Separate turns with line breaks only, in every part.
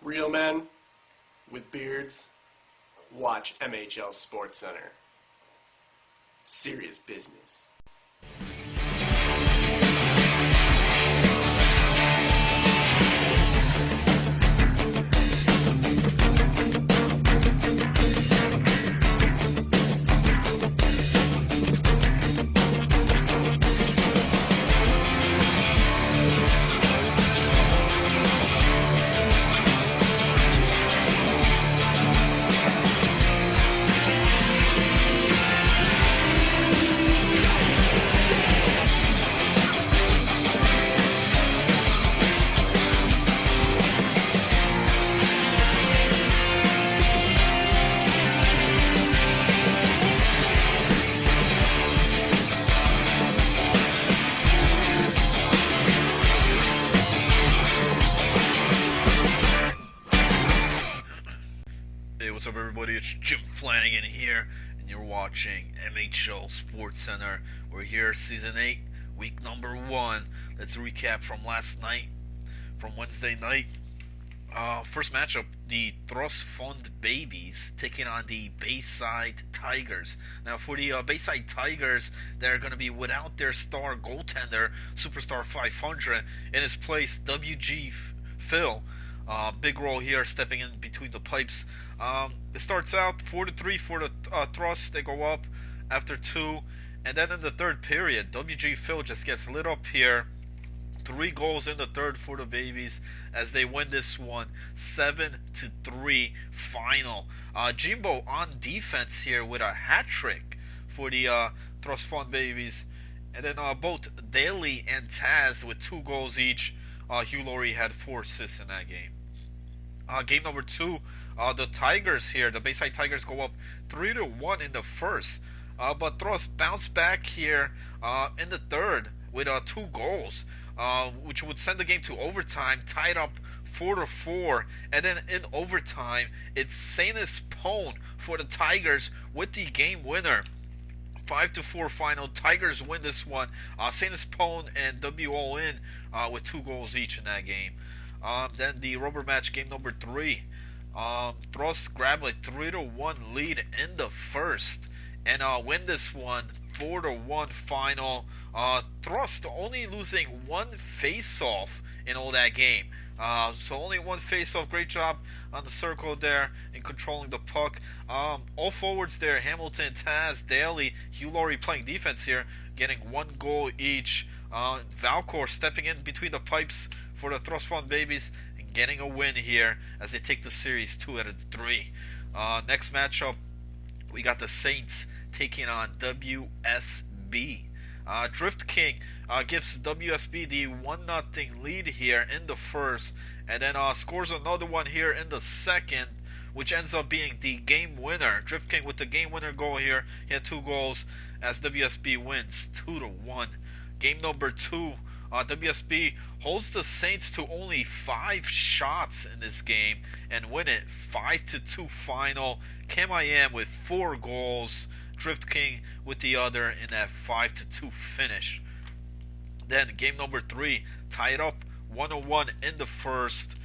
Real men with beards watch MHL SportsCenter. Serious business.
Hey, what's up, everybody? It's Jim Flanagan here, and you're watching MHL SportsCenter. We're here, Season 8, Week number 1. Let's recap from last night, from Wednesday night. First matchup, the Thrust Fund Babies taking on the Bayside Tigers. Now, for the Bayside Tigers, they're going to be without their star goaltender, Superstar 500. In his place, WG Phil. Big role here, stepping in between the pipes. It starts out 4-3 for the Thrust. They go up after 2. And then in the third period, WG Phil just gets lit up here. 3 goals in the third for the Babies as they win this one 7-3 final. Jimbo on defense here with a hat trick for the Thrust Fund Babies. And then both Daly and Taz with 2 goals each. Hugh Laurie had 4 assists in that game. Game number 2, the Tigers here, the Bayside Tigers go up 3-1 in the first. But Thrust bounced back here in the third with 2 goals, which would send the game to overtime, tied up 4-4. And then in overtime, it's Sainus Pone for the Tigers with the game winner. 5-4 final. Tigers win this one. Sainus Pone and WO in with 2 goals each in that game. Then the rubber match, game number 3. Thrust grab a 3-1 lead in the first and win this one 4-1 final. Thrust only losing 1 face-off in all that game. So only 1 face-off. Great job on the circle there in controlling the puck. All forwards there, Hamilton, Taz, Daly, Hugh Laurie playing defense here, getting 1 goal each. Valcor stepping in between the pipes for the Thrust Fund Babies and getting a win here as they take the series 2-3. Next matchup, we got the Saints taking on WSB. Drift King gives WSB the 1-0 lead here in the first, and then scores another one here in the second, which ends up being the game winner. Drift King with the game winner goal here. He had 2 goals as WSB wins 2-1. Game number 2, WSB holds the Saints to only 5 shots in this game and win it 5-2 final. Cam I Am with 4 goals. Drift King with the other in that 5-2 finish. Then game number 3, tied up 1-1 in the first.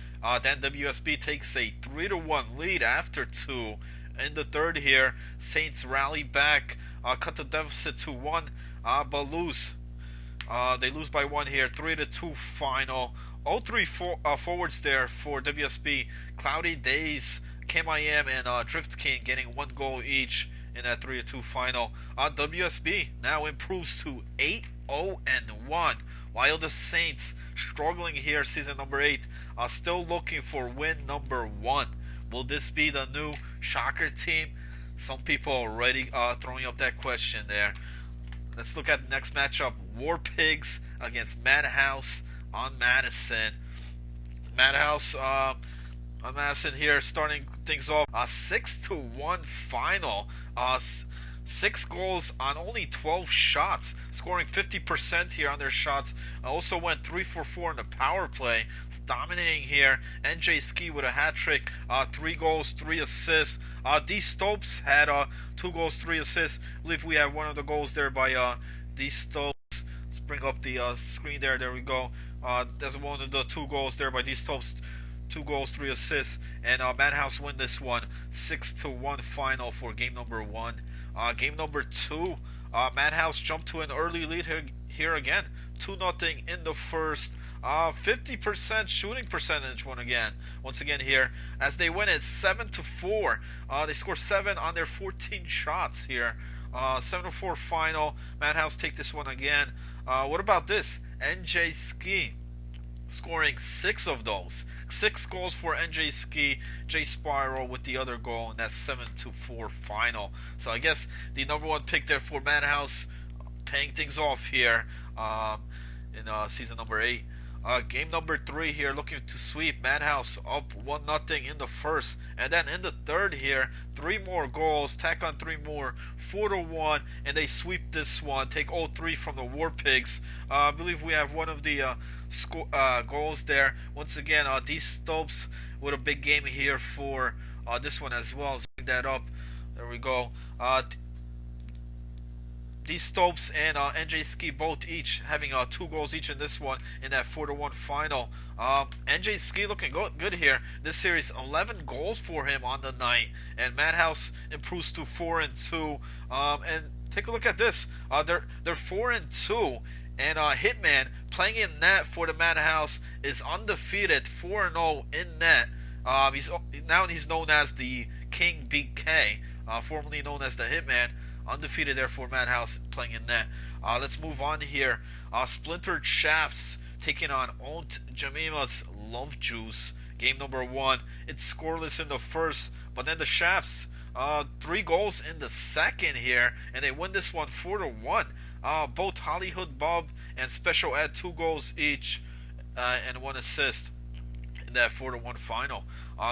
Then WSB takes a 3-1 lead after 2. In the third here, Saints rally back, cut the deficit to 1, but lose. They lose by 1 here, 3-2 final. All 3 forwards there for WSB. Cloudy Days, Cam I Am, and Drift King getting 1 goal each in that 3-2 final. WSB now improves to 8-0-1, while the Saints struggling here, season number 8, still looking for win number 1. Will this be the new Shocker team? Some people already throwing up that question there. Let's look at the next matchup. War Pigs against Madhouse on Madison. Madhouse on Madison here, starting things off. 6-1 final. 6 goals on only 12 shots, scoring 50% here on their shots. Also went 3-for-4 in the power play, dominating here. NJ Ski with a hat trick, 3 goals, 3 assists. D Stopes had 2 goals, 3 assists. I believe we have one of the goals there by D Stopes. Let's bring up the screen there. There we go. That's one of the 2 goals there by D Stopes. 2 goals, 3 assists, and Madhouse win this one 6-1 final for game number 1. Game number 2, Madhouse jumped to an early lead here again, 2-0 in the first. 50% shooting percentage once again here, as they win it 7-4. They score 7 on their 14 shots here. 7-4 final. Madhouse take this one again. What about this? NJ Ski scoring 6 of those. 6 goals for NJ Ski. Jay Spiral with the other goal, and that's 7-4 final. So I guess the number 1 pick there for Madhouse, paying things off here in season number 8. Game number 3 here, looking to sweep. Madhouse up 1-0 in the first, and then in the third here, 3 more goals, tack on 3 more, 4-1, and they sweep this one, take all 3 from the War Pigs. I believe we have one of the goals there. Once again, D Stopes with a big game here for this one as well. Let's bring that up. There we go. D Stopes and NJ Ski both each having 2 goals each in this one in that 4-1 final. NJ Ski looking good here. This series, 11 goals for him on the night, and Madhouse improves to 4-2. And take a look at this. They're 4-2, and Hitman playing in net for the Madhouse is undefeated, 4-0 in net. He's known as the King BK, formerly known as the Hitman. Undefeated there for Madhouse playing in net. Let's move on here. Splintered Shafts taking on Ont Jemima's Love Juice. Game number 1. It's scoreless in the first, but then the Shafts 3 goals in the second here, and they win this one 4-1. Both Hollywood Bob and Special Ed 2 goals each, and 1 assist in that 4-1 final.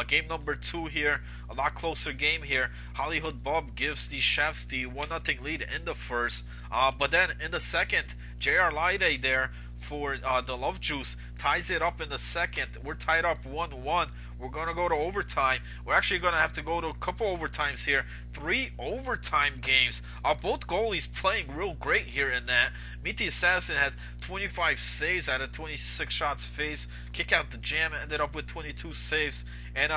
Game number 2 here, a lot closer game here. Hollywood Bob gives the Shafts the 1-0 lead in the first, but then in the second, JR Lide there for the Love Juice ties it up in the second. We're tied up 1-1. We're going to go to overtime. We're actually going to have to go to a couple overtimes here. 3 overtime games. Both goalies playing real great here in that. Meaty Assassin had 25 saves out of 26 shots faced. Kick out the jam, ended up with 22 saves. And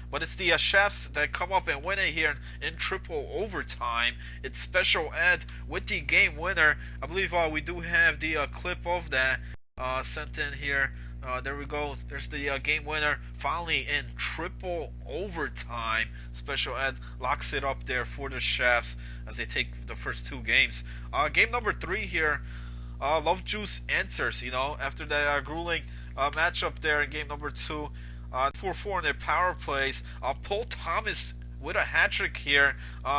but it's the Shafts that come up and win it here in triple overtime. It's Special Ed with the game winner. I believe we do have the clip of that sent in here. There we go. There's the game winner. Finally in triple overtime. Special Ed locks it up there for the Shafts as they take the first 2 games. Game number 3 here. Love Juice answers, after that grueling matchup there in game number 2. 4-4 in their power plays. Paul Thomas with a hat-trick here,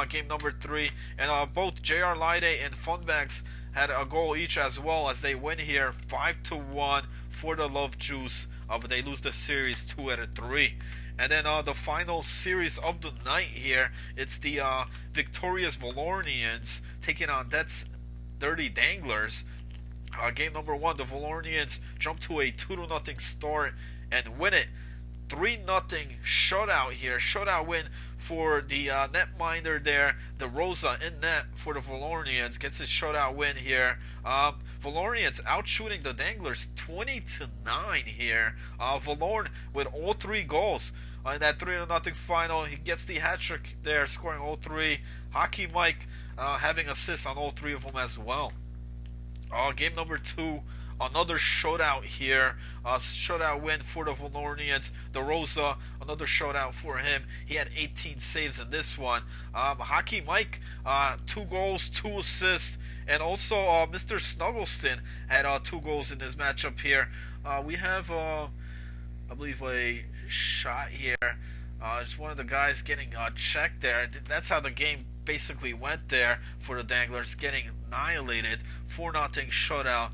game number 3. And both JR Lide and Funbags had a goal each as well, as they win here 5-1 for the Love Juice. But they lose the series 2-3. And then the final series of the night here, it's the victorious Valornians taking on That's Dirty Danglers. Game number 1, the Valornians jump to a 2-0 start and win it 3-0 shutout here. Shutout win for the netminder there. The Rosa in net for the Valornians gets his shutout win here. Valornians out shooting the Danglers 20-9 here. Valorn with all 3 goals in that 3-0 final. He gets the hat trick there, scoring all 3. Hockey Mike having assists on all 3 of them as well. Game number 2. Another shutout here. Shutout win for the Valornians. The Rosa, another shutout for him. He had 18 saves in this one. Hockey Mike, 2 goals, 2 assists. And also Mr. Snuggleston had 2 goals in this matchup here. We have, I believe, a shot here. Just one of the guys getting checked there. That's how the game basically went there for the Danglers, getting annihilated. 4-0 shutout.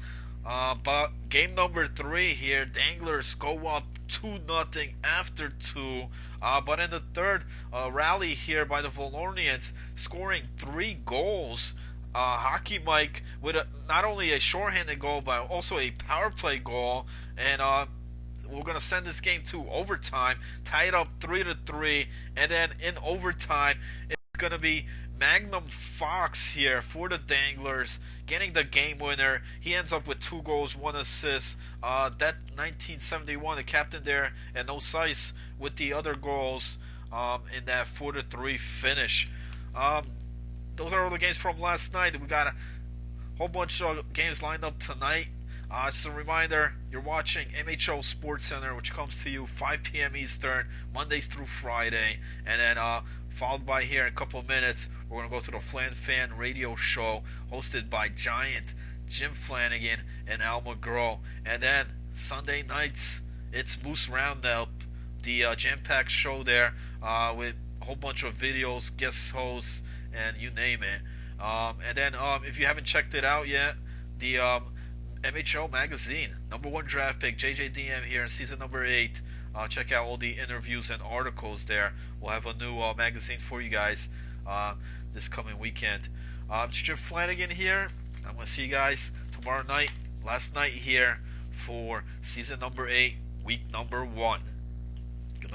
But game number 3 here, Danglers go up 2-0 after 2. But in the third, rally here by the Valornians, scoring 3 goals. Hockey Mike with not only a shorthanded goal, but also a power play goal. And we're going to send this game to overtime, tied up 3-3. And then in overtime, going to be Magnum Fox here for the Danglers, getting the game winner. He ends up with 2 goals, 1 assist. That 1971, the captain there, and Osice with the other goals in that 4-3 finish. Those are all the games from last night. We got a whole bunch of games lined up tonight. Just a reminder, you're watching MHO SportsCenter, which comes to you 5 p.m. Eastern, Mondays through Friday. And then followed by here in a couple of minutes, we're going to go to the Flan Fan Radio Show, hosted by Giant, Jim Flanagan, and Al McGraw. And then Sunday nights, it's Moose Roundup, the jam-packed show there with a whole bunch of videos, guest hosts, and you name it. And then if you haven't checked it out yet, the MHO magazine, #1 draft pick, JJDM here in season number 8. Check out all the interviews and articles there. We'll have a new magazine for you guys this coming weekend. It's Jim Flanagan here. I'm going to see you guys tomorrow night, last night here for season number 8, week number 1.